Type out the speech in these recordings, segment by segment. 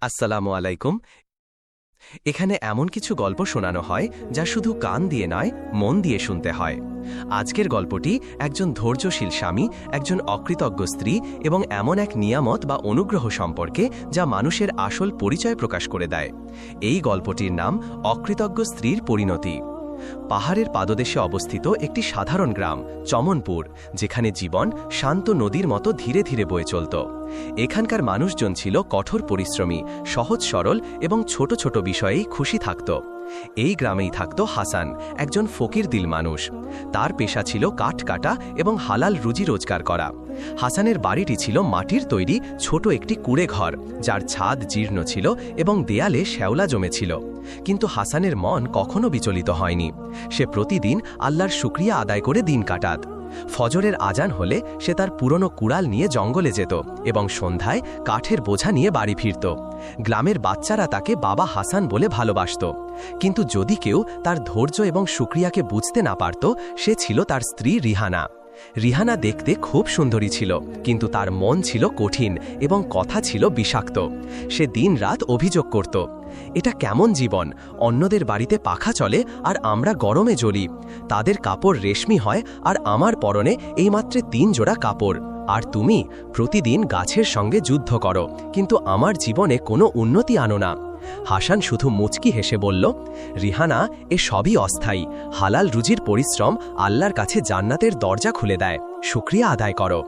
আসসালামু আলাইকুম। এখানে এমন কিছু গল্প শোনানো হয় যা শুধু কান দিয়ে নয়, মন দিয়ে শুনতে হয়। আজকের গল্পটি একজন ধৈর্যশীল স্বামী, একজন অকৃতজ্ঞ স্ত্রী এবং এমন এক নিয়ামত বা অনুগ্রহ সম্পর্কে যা মানুষের আসল পরিচয় প্রকাশ করে দেয়। এই গল্পটির নাম অকৃতজ্ঞ স্ত্রীর পরিণতি। পাহাড়ের পাদদেশে অবস্থিত একটি সাধারণ গ্রাম চমনপুর, যেখানে জীবন শান্ত নদীর মতো ধীরে ধীরে বয়ে চলত। এখানকার মানুষজন ছিল কঠোর পরিশ্রমী, সহজ সরল এবং ছোট ছোট বিষয়েই খুশি থাকত। এই গ্রামেই থাকত হাসান, একজন ফকির দিল মানুষ। তার পেশা ছিল কাঠ কাটা এবং হালাল রুজি রোজগার করা। হাসানের বাড়িটি ছিল মাটির তৈরি ছোট একটি কুঁড়ে ঘর, যার ছাদ জীর্ণ ছিল এবং দেয়ালে শ্যাওলা জমেছিল। কিন্তু হাসানের মন কখনো বিচলিত হয়নি। সে প্রতিদিন আল্লাহর শুকরিয়া আদায় করে দিন কাটাত। ফজরের আজান হলে সে তার পুরনো কুড়াল নিয়ে জঙ্গলে যেত এবং সন্ধ্যায় কাঠের বোঝা নিয়ে বাড়ি ফিরত। গ্রামের বাচ্চারা তাকে বাবা হাসান বলে ভালোবাসত। কিন্তু যদি কেউ তার ধৈর্য এবং শুকরিয়াকে বুঝতে না পারত, সে ছিল তার স্ত্রী রিহানা। রিহানা দেখতে খুব সুন্দরী ছিল, কিন্তু তার মন ছিল কঠিন এবং কথা ছিল বিষাক্ত। সে দিনরাত অভিযোগ করত, এটা কেমন জীবন, অন্যদের বাড়িতে পাখা চলে আর আমরা গরমে জ্বলি। তাদের কাপড় রেশমি হয় আর আমার পরনে এইমাত্র 3 জোড়া কাপড়। আর তুমি প্রতিদিন গাছের সঙ্গে যুদ্ধ করো, কিন্তু আমার জীবনে কোনো উন্নতি আনো না। হাসান শুধু মুচকি হেসে বলল, রিহানা, এ সবই অস্থায়ী। হালাল রুজির পরিশ্রম আল্লাহর কাছে জান্নাতের দরজা খুলে দেয়, শুকরিয়া আদায় করো।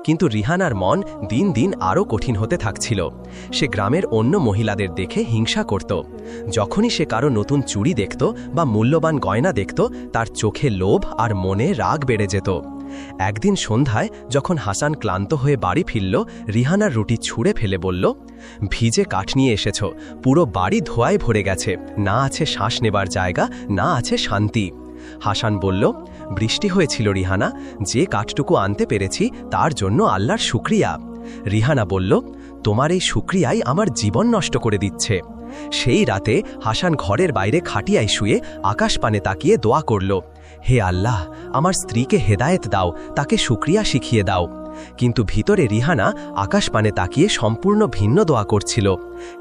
কিন্তু রিহানার মন দিন দিন আরও কঠিন হতে থাকছিল। সে গ্রামের অন্য মহিলাদের দেখে হিংসা করত। যখনই সে কারো নতুন চুড়ি দেখত বা মূল্যবান গয়না দেখত, তার চোখে লোভ আর মনে রাগ বেড়ে যেত। একদিন সন্ধ্যায় যখন হাসান ক্লান্ত হয়ে বাড়ি ফিরল, রিহানার রুটি ছুঁড়ে ফেলে বলল, ভিজে কাঠ নিয়ে এসেছ, পুরো বাড়ি ধোঁয়ায় ভরে গেছে, না আছে শ্বাস নেবার জায়গা, না আছে শান্তি। হাসান বলল, বৃষ্টি হয়েছিল রিহানা, যে কাঠটুকু আনতে পেরেছি তার জন্য আল্লাহর শুকরিয়া। রিহানা বলল, তোমার এই শুকরিয়াই আমার জীবন নষ্ট করে দিচ্ছে। সেই রাতে হাসান ঘরের বাইরে খাটিয়ায় শুয়ে আকাশপানে তাকিয়ে দোয়া করল, হে আল্লাহ, আমার স্ত্রীকে হেদায়েত দাও, তাকে শুকরিয়া শিখিয়ে দাও। কিন্তু ভিতরে রিহানা আকাশপানে তাকিয়ে সম্পূর্ণ ভিন্ন দোয়া করছিল,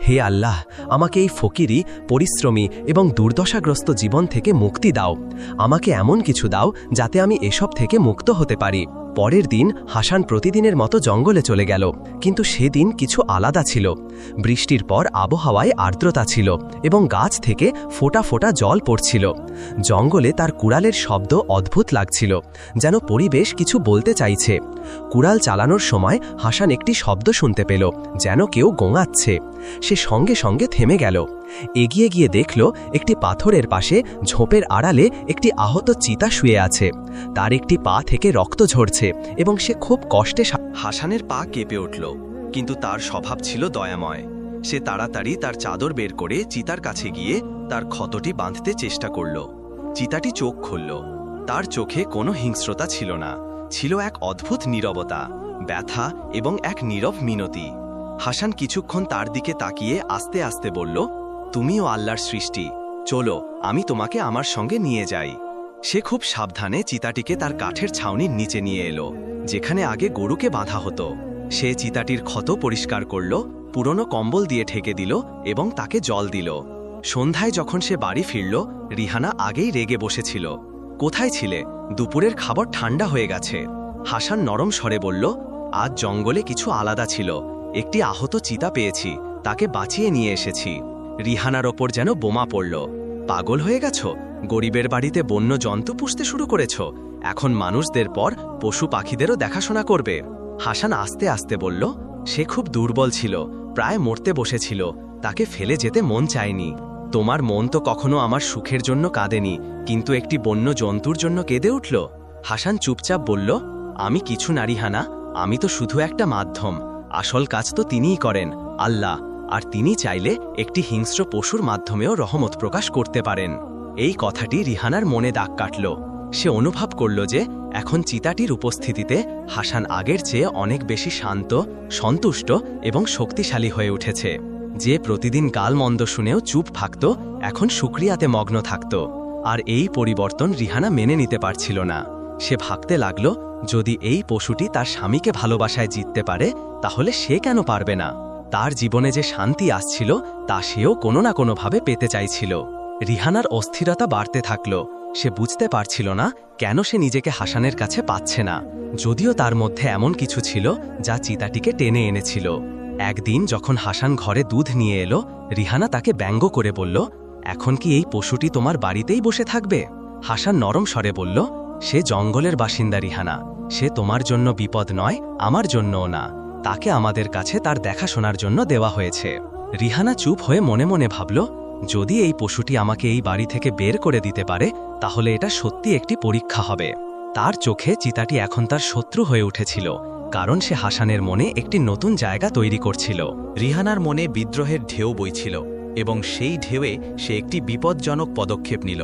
হে আল্লাহ, আমাকে এই ফকিরি, পরিশ্রমী এবং দুর্দশাগ্রস্ত জীবন থেকে মুক্তি দাও। আমাকে এমন কিছু দাও যাতে আমি এসব থেকে মুক্ত হতে পারি। পরের দিন হাসান প্রতিদিনের মতো জঙ্গলে চলে গেল, কিন্তু সেদিন কিছু আলাদা ছিল। বৃষ্টির পর আবহাওয়ায় আর্দ্রতা ছিল এবং গাছ থেকে ফোঁটা ফোঁটা জল পড়ছিল। জঙ্গলে তার কুড়ালের শব্দ অদ্ভুত লাগছিল, যেন পরিবেশ কিছু বলতে চাইছে। কুড়াল চালানোর সময় হাসান একটি শব্দ শুনতে পেল, যেন কেউ গোঙাচ্ছে। সে সঙ্গে সঙ্গে থেমে গেল। এগিয়ে গিয়ে দেখল একটি পাথরের পাশে ঝোপের আড়ালে একটি আহত চিতা শুয়ে আছে। তার একটি পা থেকে রক্ত ঝরছে এবং সে খুব কষ্টে। হাসানের পা কেঁপে উঠল, কিন্তু তার স্বভাব ছিল দয়াময়। সে তাড়াতাড়ি তার চাদর বের করে চিতার কাছে গিয়ে তার ক্ষতটি বাঁধতে চেষ্টা করল। চিতাটি চোখ খুলল। তার চোখে কোনো হিংস্রতা ছিল না, ছিল এক অদ্ভুত নীরবতা, ব্যথা এবং এক নীরব মিনতি। হাসান কিছুক্ষণ তার দিকে তাকিয়ে আস্তে আস্তে বলল, তুমিও আল্লাহর সৃষ্টি, চলো আমি তোমাকে আমার সঙ্গে নিয়ে যাই। সে খুব সাবধানে চিতাটিকে তার কাঠের ছাউনির নিচে নিয়ে এলো, যেখানে আগে গরুকে বাঁধা হতো। সে চিতাটির ক্ষত পরিষ্কার করল, পুরনো কম্বল দিয়ে ঢেকে দিল এবং তাকে জল দিল। সন্ধ্যায় যখন সে বাড়ি ফিরল, রিহানা আগেই রেগে বসেছিল। কোথায় ছিলে? দুপুরের খাবার ঠান্ডা হয়ে গেছে। হাসান নরম স্বরে বলল, আজ জঙ্গলে কিছু আলাদা ছিল, একটি আহত চিতা পেয়েছি, তাকে বাঁচিয়ে নিয়ে এসেছি। রিহানার ওপর যেন বোমা পড়ল। পাগল হয়ে গেছ? গরিবের বাড়িতে বন্য জন্তু পুষতে শুরু করেছ? এখন মানুষদের পর পশু পাখিদেরও দেখাশোনা করবে? হাসান আস্তে আস্তে বলল, সে খুব দুর্বল ছিল, প্রায় মরতে বসেছিল, তাকে ফেলে যেতে মন চায়নি। তোমার মন তো কখনো আমার সুখের জন্য কাঁদেনি, কিন্তু একটি বন্য জন্তুর জন্য কেঁদে উঠল। হাসান চুপচাপ বলল, আমি কিছু না রিহানা, আমি তো শুধু একটা মাধ্যম, আসল কাজ তো তিনিই করেন, আল্লাহ। আর তিনি চাইলে একটি হিংস্র পশুর মাধ্যমেও রহমত প্রকাশ করতে পারেন। এই কথাটি রিহানার মনে দাগ কাটল। সে অনুভব করল যে এখন চিতাটির উপস্থিতিতে হাসান আগের চেয়ে অনেক বেশি শান্ত, সন্তুষ্ট এবং শক্তিশালী হয়ে উঠেছে। যে প্রতিদিন গালমন্দ শুনেও চুপ থাকত, এখন শুকরিয়াতে মগ্ন থাকত। আর এই পরিবর্তন রিহানা মেনে নিতে পারছিল না। সে ভাবতে লাগল, যদি এই পশুটি তার স্বামীকে ভালোবাসায় জিততে পারে, তাহলে সে কেন পারবে না? তার জীবনে যে শান্তি আসছিল তা সেও কোনো না কোনোভাবে পেতে চাইছিল। রিহানার অস্থিরতা বাড়তে থাকল। সে বুঝতে পারছিল না কেন সে নিজেকে হাসানের কাছে পাচ্ছে না, যদিও তার মধ্যে এমন কিছু ছিল যা চিতাটিকে টেনে এনেছিল। একদিন যখন হাসান ঘরে দুধ নিয়ে এলো, রিহানা তাকে ব্যঙ্গ করে বলল, এখন কি এই পশুটি তোমার বাড়িতেই বসে থাকবে? হাসান নরম স্বরে বলল, সে জঙ্গলের বাসিন্দা রিহানা, সে তোমার জন্য বিপদ নয়, আমার জন্যও না। তাকে আমাদের কাছে তার দেখাশোনার জন্য দেওয়া হয়েছে। রিহানা চুপ হয়ে মনে মনে ভাবল, যদি এই পশুটি আমাকে এই বাড়ি থেকে বের করে দিতে পারে তাহলে এটা সত্যি একটি পরীক্ষা হবে। তার চোখে চিতাটি এখন তার শত্রু হয়ে উঠেছিল, কারণ সে হাসানের মনে একটি নতুন জায়গা তৈরি করছিল। রিহানার মনে বিদ্রোহের ঢেউ বইছিল এবং সেই ঢেউয়ে সে একটি বিপজ্জনক পদক্ষেপ নিল।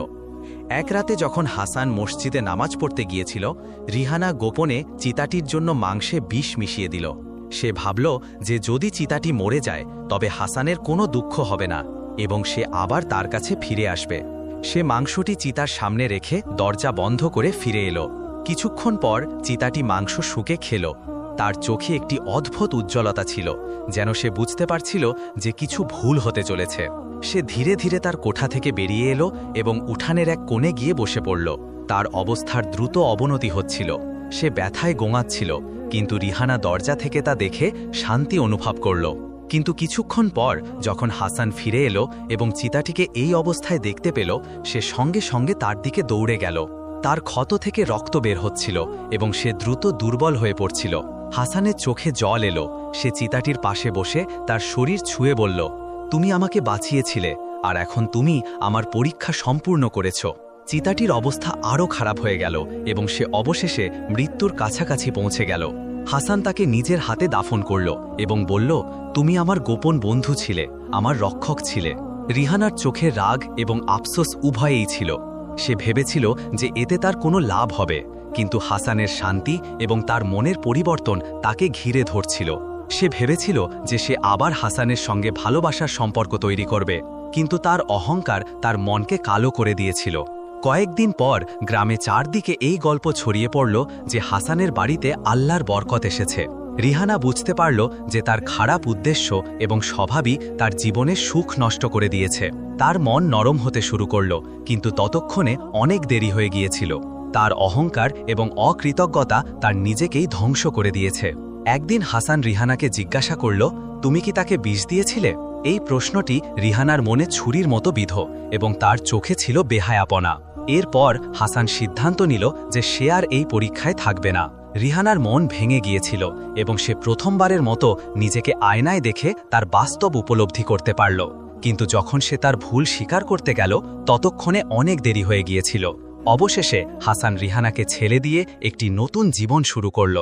এক রাতে যখন হাসান মসজিদে নামাজ পড়তে গিয়েছিল, রিহানা গোপনে চিতাটির জন্য মাংসে বিষ মিশিয়ে দিল। সে ভাবল যে যদি চিতাটি মরে যায় তবে হাসানের কোনো দুঃখ হবে না এবং সে আবার তার কাছে ফিরে আসবে। সে মাংসটি চিতার সামনে রেখে দরজা বন্ধ করে ফিরে এলো। কিছুক্ষণ পর চিতাটি মাংস শুকে খেল। তার চোখে একটি অদ্ভুত উজ্জ্বলতা ছিল, যেন সে বুঝতে পারছিল যে কিছু ভুল হতে চলেছে। সে ধীরে ধীরে তার কোঠা থেকে বেরিয়ে এলো এবং উঠানের এক কোণে গিয়ে বসে পড়ল। তার অবস্থার দ্রুত অবনতি হচ্ছিল। সে ব্যথায় গোঙাচ্ছিল, কিন্তু রিহানা দরজা থেকে তা দেখে শান্তি অনুভব করল। কিন্তু কিছুক্ষণ পর যখন হাসান ফিরে এলো এবং চিতাটিকে এই অবস্থায় দেখতে পেল, সে সঙ্গে সঙ্গে তার দিকে দৌড়ে গেল। তার ক্ষত থেকে রক্ত বের হচ্ছিল এবং সে দ্রুত দুর্বল হয়ে পড়ছিল। হাসানের চোখে জল এলো। সে চিতাটির পাশে বসে তার শরীর ছুঁয়ে বলল, তুমি আমাকে বাঁচিয়েছিলে, আর এখন তুমি আমার পরীক্ষা সম্পূর্ণ করেছ। চিতাটির অবস্থা আরও খারাপ হয়ে গেল এবং সে অবশেষে মৃত্যুর কাছাকাছি পৌঁছে গেল। হাসান তাকে নিজের হাতে দাফন করল এবং বলল, তুমি আমার গোপন বন্ধু ছিলে, আমার রক্ষক ছিলে। রিহানার চোখে রাগ এবং আফসোস উভয়েই ছিল। সে ভেবেছিল যে এতে তার কোনো লাভ হবে, কিন্তু হাসানের শান্তি এবং তার মনের পরিবর্তন তাকে ঘিরে ধরছিল। সে ভেবেছিল যে সে আবার হাসানের সঙ্গে ভালোবাসার সম্পর্ক তৈরি করবে, কিন্তু তার অহংকার তার মনকে কালো করে দিয়েছিল। কয়েকদিন পর গ্রামে চারদিকে এই গল্প ছড়িয়ে পড়ল যে হাসানের বাড়িতে আল্লাহর বরকত এসেছে। রিহানা বুঝতে পারল যে তার খারাপ উদ্দেশ্য এবং স্বভাবই তার জীবনের সুখ নষ্ট করে দিয়েছে। তার মন নরম হতে শুরু করল, কিন্তু ততক্ষণে অনেক দেরি হয়ে গিয়েছিল। তার অহংকার এবং অকৃতজ্ঞতা তার নিজেকেই ধ্বংস করে দিয়েছে। একদিন হাসান রিহানাকে জিজ্ঞাসা করল, তুমি কি তাকে বিষ দিয়েছিলে? এই প্রশ্নটি রিহানার মনে ছুরির মতো বিঁধ এবং তার চোখে ছিল বেহায়াপনা। এরপর হাসান সিদ্ধান্ত নিল যে সে আর এই পরীক্ষায় থাকবে না। রিহানার মন ভেঙে গিয়েছিল এবং সে প্রথমবারের মতো নিজেকে আয়নায় দেখে তার বাস্তব উপলব্ধি করতে পারল। কিন্তু যখন সে তার ভুল স্বীকার করতে গেল, ততক্ষণে অনেক দেরি হয়ে গিয়েছিল। অবশেষে হাসান রিহানাকে ছেড়ে দিয়ে একটি নতুন জীবন শুরু করল।